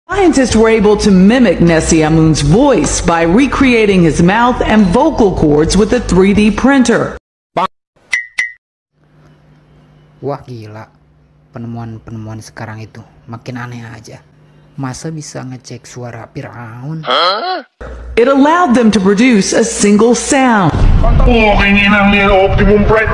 Scientists were able to mimic Nesiamun's voice by recreating his mouth and vocal cords with a 3D printer. Wah gila, penemuan-penemuan sekarang itu makin aneh aja. Masa bisa ngecek suara firaun? It allowed them to produce a single sound. Oh, keinginan lihat optimum pride.